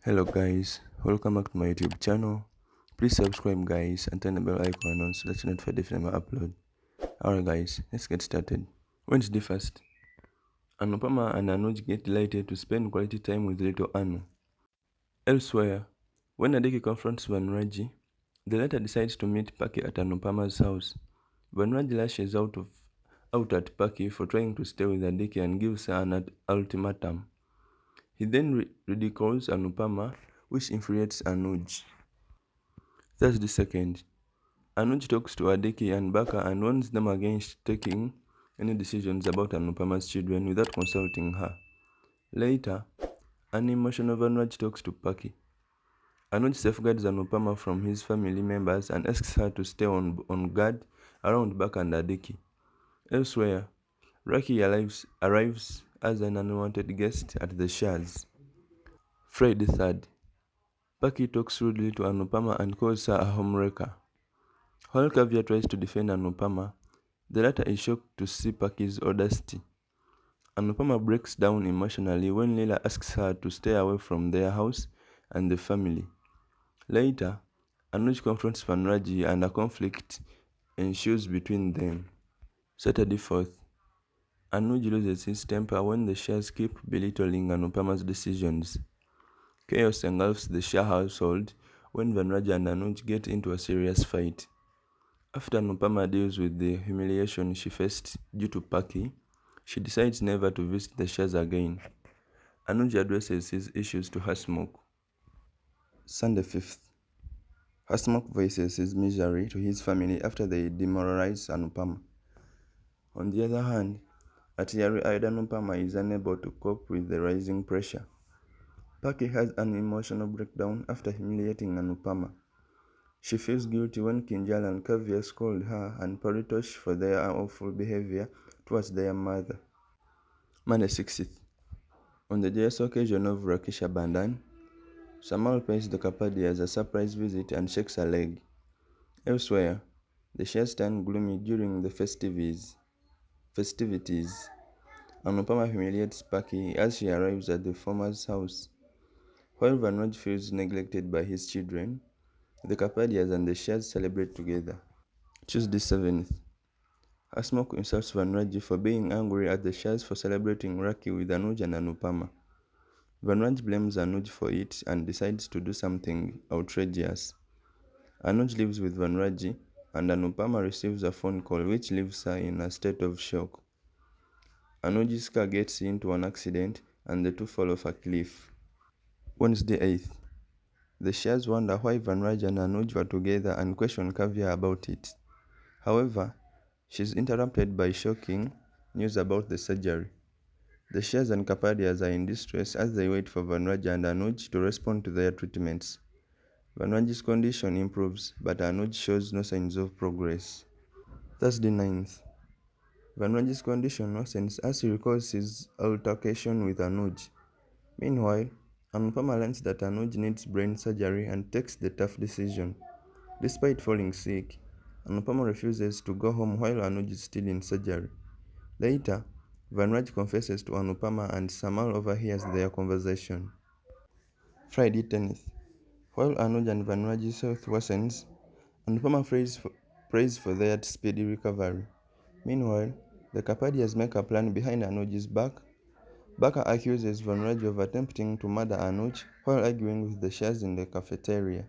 Hello guys, welcome back to my YouTube channel. Please subscribe guys and turn the bell icon on so that you're notified if I upload. Alright guys, let's get started. Wednesday first. Anupama and Anuj get delighted to spend quality time with little Anu. Elsewhere, when Adiki confronts Vanraj, the latter decides to meet Paki at Anupama's house. Vanraj lashes out at Paki for trying to stay with Adiki and gives her an ultimatum. He then ridicules Anupama, which infuriates Anuj. Thursday second. Anuj talks to Adiki and Barkha and warns them against taking any decisions about Anupama's children without consulting her. Later, an emotional Vanraj talks to Paki. Anuj safeguards Anupama from his family members and asks her to stay on guard around Barkha and Adiki. Elsewhere, Raki arrives as an unwanted guest at the Shahs. Friday 3rd. Paki talks rudely to Anupama and calls her a homewrecker. While Kavya tries to defend Anupama, the latter is shocked to see Paki's audacity. Anupama breaks down emotionally when Leela asks her to stay away from their house and the family. Later, Anuj confronts Vanraj and a conflict ensues between them. Saturday 4th. Anuj loses his temper when the Shahs keep belittling Anupama's decisions. Chaos engulfs the Shah household when Vanraj and Anuj get into a serious fight. After Anupama deals with the humiliation she faced due to Paki, she decides never to visit the Shahs again. Anuj addresses his issues to Hasmukh. Sunday 5th. Hasmukh voices his misery to his family after they demoralize Anupama. On the other hand, at teary-eyed Anupama is unable to cope with the rising pressure. Paki has an emotional breakdown after humiliating Anupama. She feels guilty when Kinjal and Kavya scold her and Paritosh for their awful behavior towards their mother. Monday 6th. On the joyous occasion of Rakisha Bandan, Samal pays the Kapadias a surprise visit and shakes her leg. Elsewhere, the Shahs turn gloomy during the festivities. Anupama humiliates Paki as she arrives at the former's house. While Vanraj feels neglected by his children, the Kapadias and the Shahs celebrate together. Tuesday 7th. Hasmukh insults Vanraj for being angry at the Shahs for celebrating Raki with Anuj and Anupama. Vanraj blames Anuj for it and decides to do something outrageous. Anuj lives with Vanraj and Anupama receives a phone call which leaves her in a state of shock. Anuj's car gets into an accident and the two fall off a cliff. Wednesday 8th. The Shahs wonder why Vanraj and Anuj were together and question Kavya about it. However, she's interrupted by shocking news about the surgery. The Shahs and Kapadias are in distress as they wait for Vanraj and Anuj to respond to their treatments. Vanraj's condition improves, but Anuj shows no signs of progress. Thursday 9th. Vanraj's condition worsens as he recalls his altercation with Anuj. Meanwhile, Anupama learns that Anuj needs brain surgery and takes the tough decision. Despite falling sick, Anupama refuses to go home while Anuj is still in surgery. Later, Vanraj confesses to Anupama and Samal overhears their conversation. Friday 10th. While Anuj and Vanraj's health worsens, Anupama prays for their speedy recovery. Meanwhile, the Kapadias make a plan behind Anuj's back. Barkha accuses Vanraj of attempting to murder Anuj while arguing with the Shahs in the cafeteria.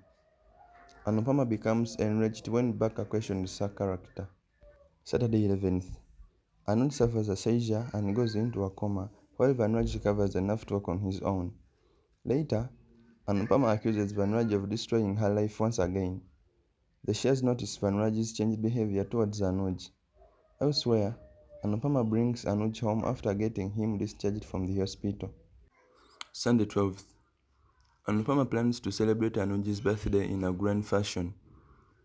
Anupama becomes enraged when Barkha questions her character. Saturday 11th. Anuj suffers a seizure and goes into a coma while Vanraj recovers enough to walk on his own. Later, Anupama accuses Vanraj of destroying her life once again. The Shahs notice Vanraj's changed behavior towards Anuj. Elsewhere, Anupama brings Anuj home after getting him discharged from the hospital. Sunday 12th. Anupama plans to celebrate Anuj's birthday in a grand fashion.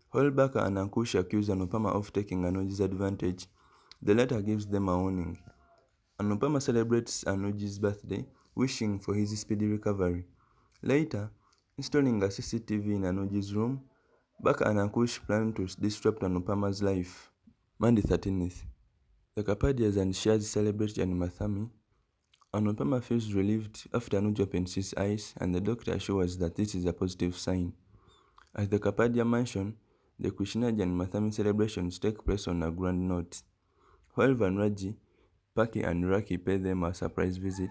While Barkha and Ankush accuse Anupama of taking Anuj's advantage, the latter gives them a warning. Anupama celebrates Anuj's birthday, wishing for his speedy recovery. Later, installing a CCTV in Anuj's room, Barkha and Ankush plan to disrupt Anupama's life. Monday 13th. The Kapadias and Shahs celebrate Janmathami. Anupama feels relieved after Anuj opens his eyes and the doctor assures that this is a positive sign. At the Kapadia mansion, the Krishnaj and Mathami celebrations take place on a grand note. While Vanraji, Paki and Raki pay them a surprise visit,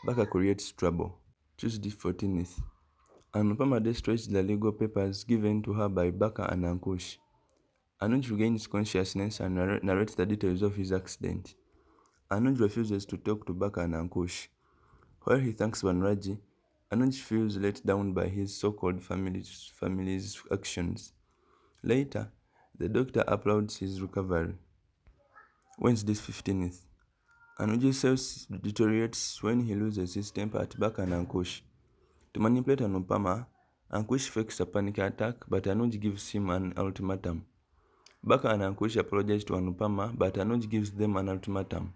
Baka creates trouble. Tuesday 14th. Anupama destroys the legal papers given to her by Barkha and Ankush. Anuj regains consciousness and narrates the details of his accident. Anuj refuses to talk to Barkha and Ankush. While he thanks Vanraji, Anuj feels let down by his so-called family's actions. Later, the doctor applauds his recovery. Wednesday 15th. Anuj's self deteriorates when he loses his temper at Barkha and Ankush. To manipulate Anupama, Ankush fakes a panic attack, but Anuj gives him an ultimatum. Barkha and Ankush apologize to Anupama, but Anuj gives them an ultimatum.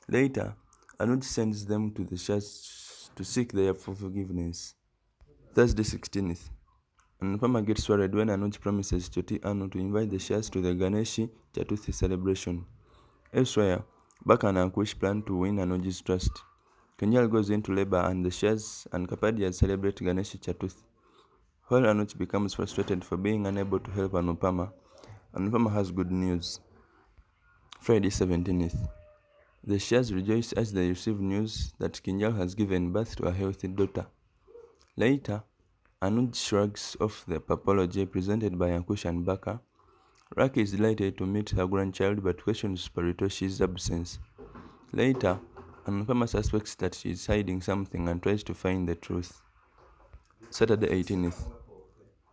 Later, Anuj sends them to the Shahs to seek their forgiveness. Thursday 16th. Anupama gets worried when Anuj promises Choti Anu to invite the Shahs to the Ganeshi Chaturthi celebration. Elsewhere, Barkha and Ankush plan to win Anuj's trust. Kinjal goes into labor and the Shahs and Kapadias celebrate Ganesh Chaturthi. While Anuj becomes frustrated for being unable to help Anupama, Anupama has good news. Friday 17th. The Shahs rejoice as they receive news that Kinjal has given birth to a healthy daughter. Later, Anuj shrugs off the apology presented by Ankush and Barkha. Raki is delighted to meet her grandchild but questions Paritoshi's absence. Later, Anupama suspects that she is hiding something and tries to find the truth. Saturday 18th.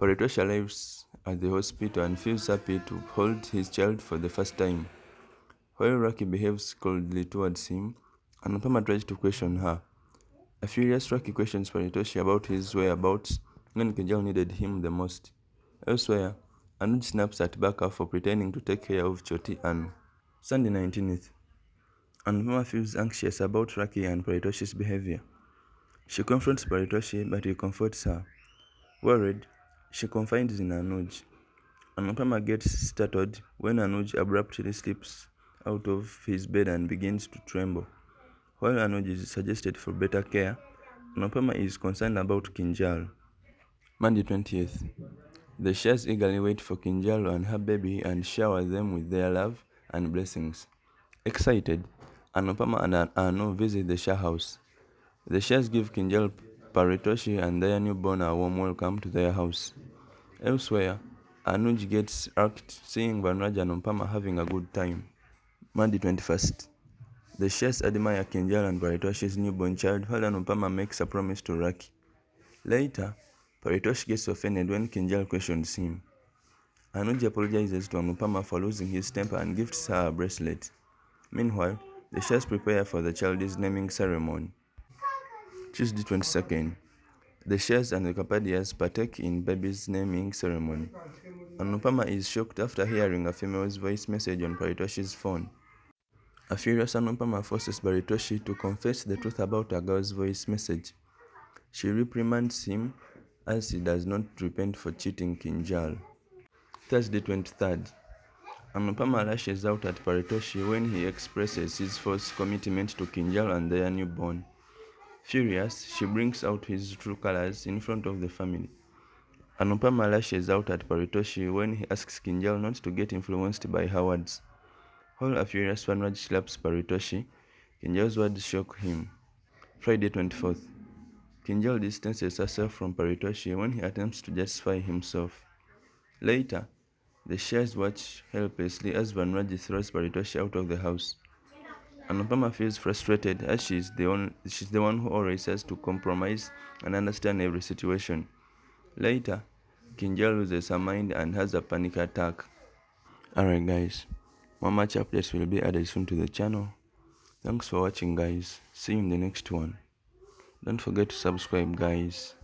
Paritosh arrives at the hospital and feels happy to hold his child for the first time. While Raki behaves coldly towards him, Anupama tries to question her. A furious Raki questions Paritoshi about his whereabouts when Kinjal needed him the most. Elsewhere, Anuj snaps at Barkha for pretending to take care of Choti Anu. Sunday 19th. Anupama feels anxious about Raki and Paritoshi's behavior. She confronts Paritoshi, but he comforts her. Worried, she confides in Anuj. Anupama gets startled when Anuj abruptly slips out of his bed and begins to tremble. While Anuj is suggested for better care, Anupama is concerned about Kinjal. Monday 20th. The Shahs eagerly wait for Kinjal and her baby and shower them with their love and blessings. Excited, Anupama and Anu visit the Shah house. The Shahs give Kinjal, Paritoshi and their newborn a warm welcome to their house. Elsewhere, Anuj gets irked seeing Vanraj and Anupama having a good time. Monday 21st. The Shahs admire Kinjal and Paritoshi's newborn child while Anupama makes a promise to Raki. Later, Paritosh gets offended when Kinjal questions him. Anuj apologizes to Anupama for losing his temper and gifts her a bracelet. Meanwhile, the Shahs prepare for the child's naming ceremony. Tuesday 22nd. The Shahs and the Kapadias partake in baby's naming ceremony. Anupama is shocked after hearing a female's voice message on Paritoshi's phone. A furious Anupama forces Paritoshi to confess the truth about a girl's voice message. She reprimands him as he does not repent for cheating Kinjal. Thursday 23rd. Anupama lashes out at Paritoshi when he expresses his false commitment to Kinjal and their newborn. Furious, she brings out his true colors in front of the family. Anupama lashes out at Paritoshi when he asks Kinjal not to get influenced by her words. While a furious Vanraj slaps Paritoshi, Kinjal's words shock him. Friday 24th. Kinjal distances herself from Paritoshi when he attempts to justify himself. Later, the Shahs watch helplessly as Vanraj throws Paritoshi out of the house. Anupama feels frustrated as she's the one who always has to compromise and understand every situation. Later, Kinjal loses her mind and has a panic attack. Alright guys, more match updates will be added soon to the channel. Thanks for watching guys. See you in the next one. Don't forget to subscribe guys.